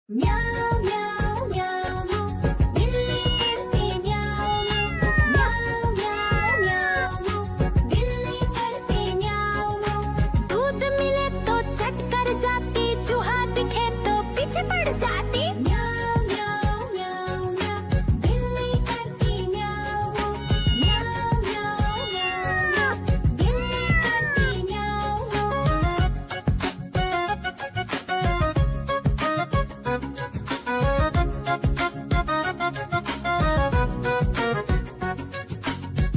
म्याऊं म्याऊं म्याऊं बिल्ली करती म्याऊं म्याऊं म्याऊं म्याऊं बिल्ली करती म्याऊं। दूध मिले तो चट कर जाती, चूहा दिखे तो पीछे पड़ जाती। म्याऊं म्याऊं म्याऊं म्याऊं बिल्ली करती म्याऊं म्याऊं म्याऊं म्याऊं बिल्ली करती म्याऊं।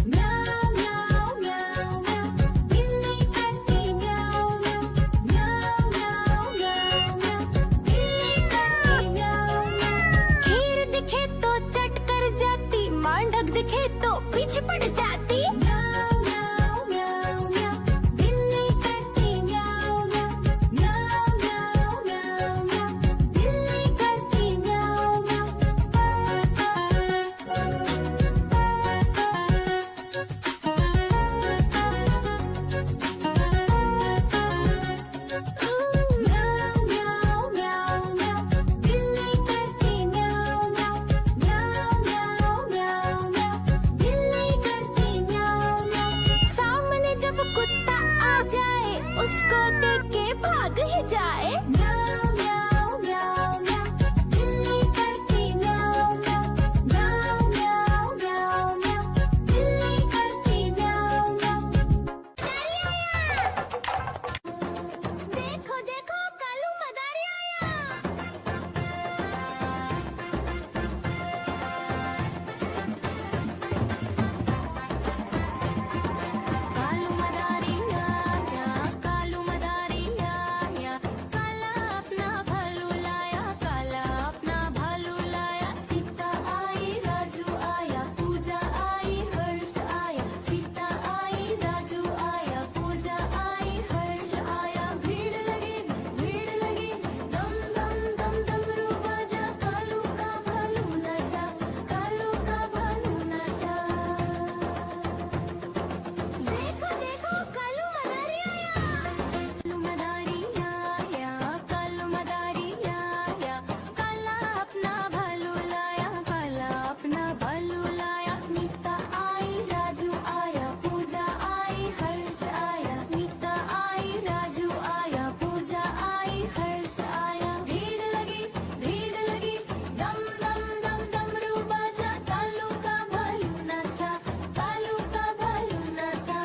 म्याऊं म्याऊं म्याऊं म्याऊं बिल्ली करती म्याऊं म्याऊं म्याऊं म्याऊं म्याऊं बिल्ली करती म्याऊं। खीर दिखे तो चट कर जाती, मांडक दिखे तो पीछे पड़ जाती। म्याऊं म्याऊं म्याऊं म्याऊं बिल्ली करती म्याऊं म्याऊं म्याऊं म्याऊं म्याऊं बिल्ली करती म्याऊं म्याऊं म्याऊं म्याऊं म्याऊं बिल्ली करती म्याऊं म्याऊं म्याऊं म्याऊं म्याऊं बिल्ली करती म्याऊं। सामने जब कुत्ता आ जाए, उसको देख के भाग ही जाए। म्याऊं म्याऊं म्याऊं म्याऊं बिल्ली करती म्याऊं म्याऊं म्याऊं म्याऊं म्याऊं बिल्ली करती म्याऊं। देखो देखो कालू मदारी आया। कालू मदारी आया, कालू मदारी आया, काला अपना भालू लाया, काला अपना भालू लाया। सीता आई राजू आया, पूजा आई हर्ष आया। सीता आई राजू आया, पूजा आई हर्ष आया। भीड़ लगी दम दम दम डमरू बाजा, कालू का भालू नाचा, कालू का भालू नाचा। देखो देखो कालू मदारी आया। कालू मदारी आया, कालू मदारी आया, काला अपना भालू लाया, काला अपना भालू लाया। नीता आई राजू आया, पूजा आई हर्ष आया। नीता आई राजू आया, पूजा आई हर्ष आया। भीड़ लगी दम दम दम डमरू बाजा, कालू का भालू नाचा, कालू का भालू नाचा।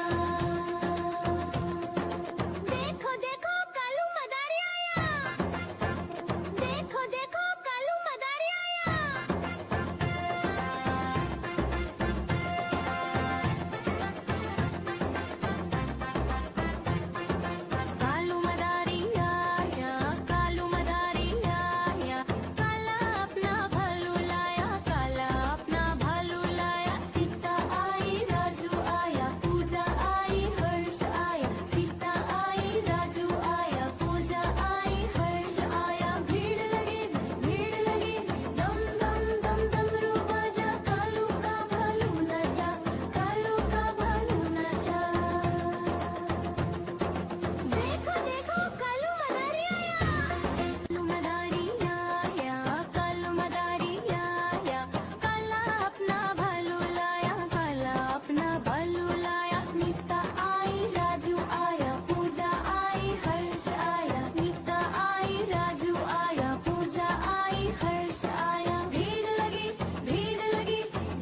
देखो देखो कालू मदारी आया। देखो देखो कालू मदारी आया। कालू मदारी आया, कालू मदारी आया, काला अपना भालू लाया, काला अपना भालू लाया। सीता आई राजू आया, पूजा आई हर्ष आया। सीता आई राजू आया, पूजा आई हर्ष आया। भीड़ लगी दम दम दम डमरू बाजा, कालू का भालू नाचा, कालू का भालू नाचा। देखो देखो कालू मदारी आया। कालू मदारी आया, कालू मदारी आया, काला अपना भालू लाया, काला अपना भालू लाया। नीता आई राजू आया, पूजा आई हर्ष आया। नीता आई राजू आया, पूजा आई हर्ष आया। भीड़ लगी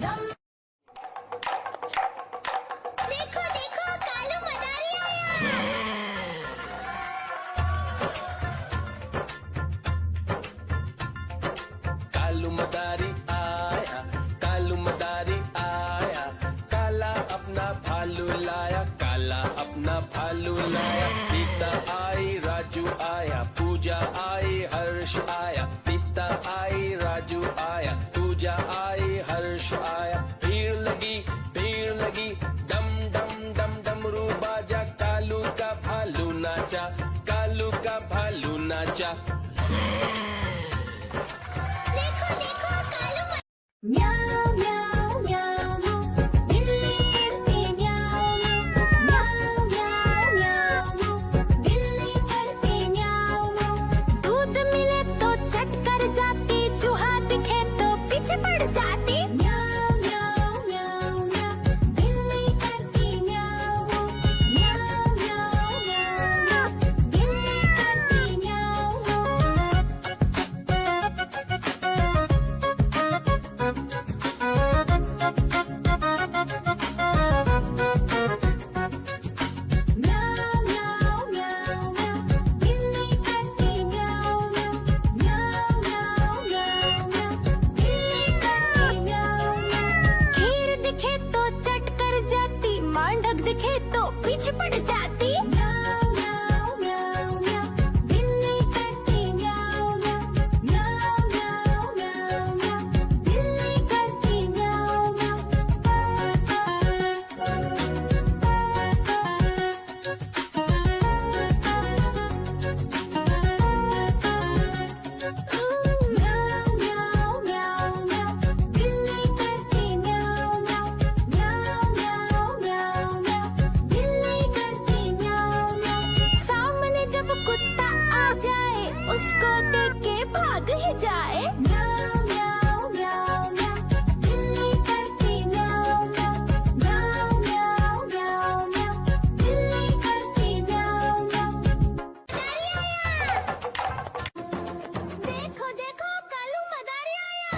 दम। देखो देखो कालू मदारी आया। कालू मदारी आया, कालू मदारी आया, काला अपना भालू लाया, काला अपना भालू लाया। सीता आई राजू आया, पूजा आई हर्ष आया। सीता आई राजू आया, पूजा आई हर्ष आया। भीड़ लगी दम दम दम डमरू बाजा, कालू का भालू नाचा, कालू का भालू नाचा। देखो देखो कालू म्याऊं म्याऊं म्याऊं बिल्ली करती म्याऊं म्याऊं म्याऊं म्याऊं बिल्ली करती म्याऊं। दूध मिले तो चट कर भाग ही जाए। म्याऊ म्याऊ म्याऊ म्याऊ, बिल्ली करती म्याऊ म्याऊ। म्याऊ म्याऊ म्याऊ म्याऊ, बिल्ली करती म्याऊ म्याऊ। देखो देखो कालू मदारी आया।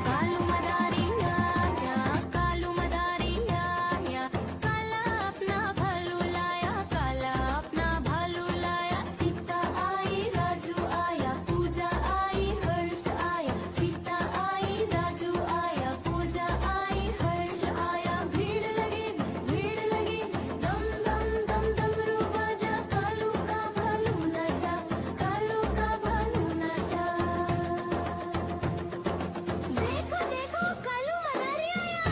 कालू मदारी आया, कालू मदारी आया, काला अपना भालू लाया, काला अपना भालू लाया। सीता आई, राजू आया, पूजा आई, हर्ष आया। सीता आई, राजू आया, पूजा आई, हर्ष आया। भीड़ लगी, दम दम दम डमरू बाजा, कालू का भालू नाचा, कालू का भालू नाचा। देखो देखो कालू मदारी आया।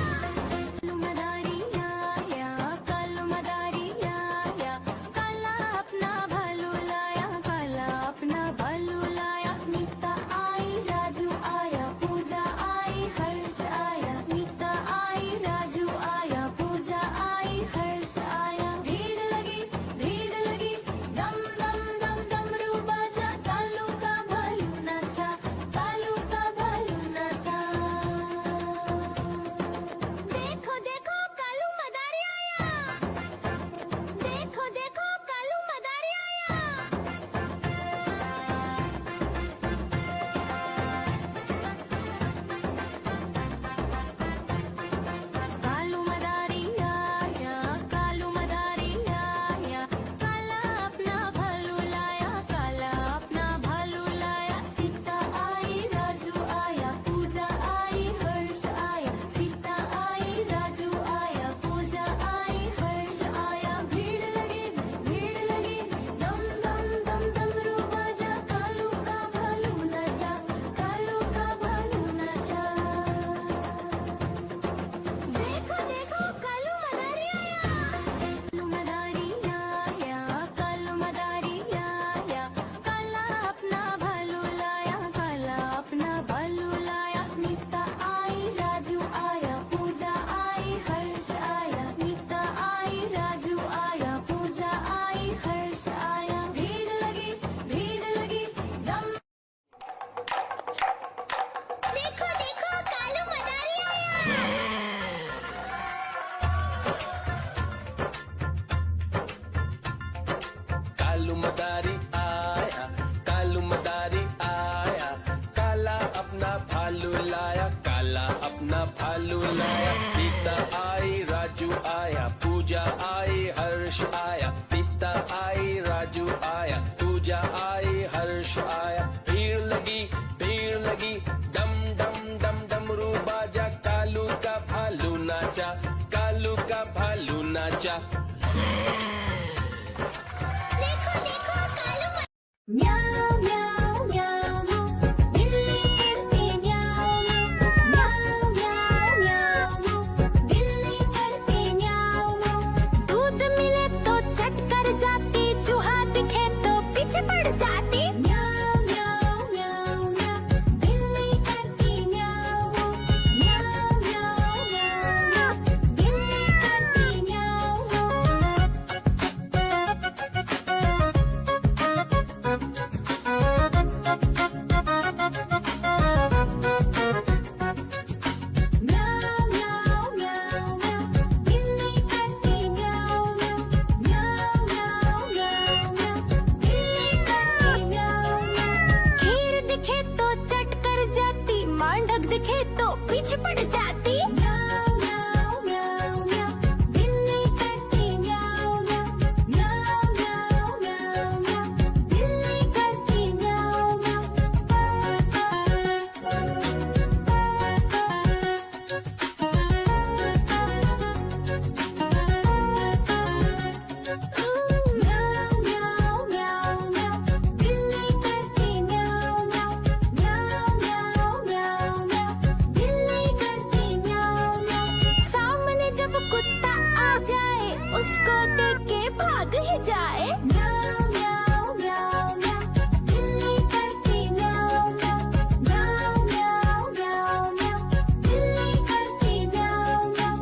कालू मदारी आया, कालू मदारी आया, काला अपना भालू लाया, काला अपना भालू लाया। नीता आई, राजू आया, पूजा आई, हर्ष आया। नीता आई, राजू आया, पूजा आई, हर्ष आया। भीड़ लगी, दम दम दम डमरू बाजा, कालू का भालू नाचा, कालू का भालू नाचा। देखो देखो कालू मदारी आया। देखो देखो कालू मदारी आया। कालू मदारी आया, कालू मदारी आया, काला अपना भालू लाया, काला अपना भालू लाया। सीता आई, राजू आया, पूजा आई, हर्ष आया। सीता आई, राजू आया, पूजा आई, हर्ष आया। भीड़ लगी, दम दम दम डमरू बाजा, कालू का भालू नाचा, कालू का भालू नाचा। देखो देखो कालू मदारी आया। कालू मदारी आया, कालू मदारी आया, काला अपना भालू लाया, काला अपना भालू लाया। नीता आई, राजू आया, पूजा आई, हर्ष आया। नीता आई, राजू आया, पूजा आई, हर्ष आया। भीड़ लगी, दम। देखो देखो कालू मदारी आया। कालू मदारी आया, कालू मदारी आया, काला अपना भालू लाया, काला अपना भालू लाया। सीता आई, राजू आया, पूजा आई, हर्ष आया। सीता आई, राजू आया, पूजा आई, हर्ष आया। भीड़ लगी, डम डम डम डमरू बाजा, कालू का भालू नाचा, कालू का भालू नाचा। देखो देखो कालू म्याऊ म्याऊ म्याऊ म्याऊ, बिल्ली करती म्याऊ म्याऊ। म्याऊ म्याऊ म्याऊ, बिल्ली करती म्याऊ म्याऊ। दूध मिले तो चट कर जाती, चूहा दिखे तो पीछे पड़ जाती। म्याऊ म्याऊ म्याऊ म्याऊ, बिल्ली करती म्याऊ म्याऊ। म्याऊ म्याऊ म्याऊ म्याऊ, बिल्ली करती म्याऊ म्याऊ। म्याऊ म्याऊ म्याऊ, बिल्ली करती म्याऊ म्याऊ। म्याऊ म्याऊ म्याऊ म्याऊ, बिल्ली करती म्याऊ म्याऊ। खीर दिखे तो चट कर जाती, मांडक दिखे तो पीछे पड़ जाती। म्याऊ म्याऊ म्याऊ म्याऊ, बिल्ली करती म्याऊ म्याऊ। म्याऊ म्याऊ म्याऊ म्याऊ, बिल्ली करती म्याऊ म्याऊ। म्याऊ म्याऊ म्याऊ म्याऊ, बिल्ली करती म्याऊ म्याऊ। म्याऊ म्याऊ म्याऊ म्याऊ, बिल्ली करती म्याऊ म्याऊ। सामने जब कुत्ता आ जाए, उसको देख के भाग ही जाए। म्याऊ म्याऊ म्याऊ म्याऊ, बिल्ली करती म्याऊ म्याऊ। म्याऊ म्याऊ म्याऊ म्याऊ, बिल्ली करती म्याऊ म्याऊ।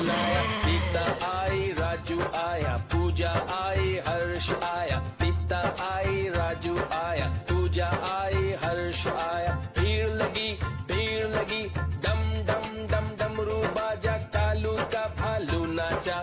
लाया सीता आई राजू आया पूजा आई हर्ष आया सीता आई राजू आया पूजा आई हर्ष आया भीड़ लगी डम डम डम डमरू बाजा कालू का भालू नाचा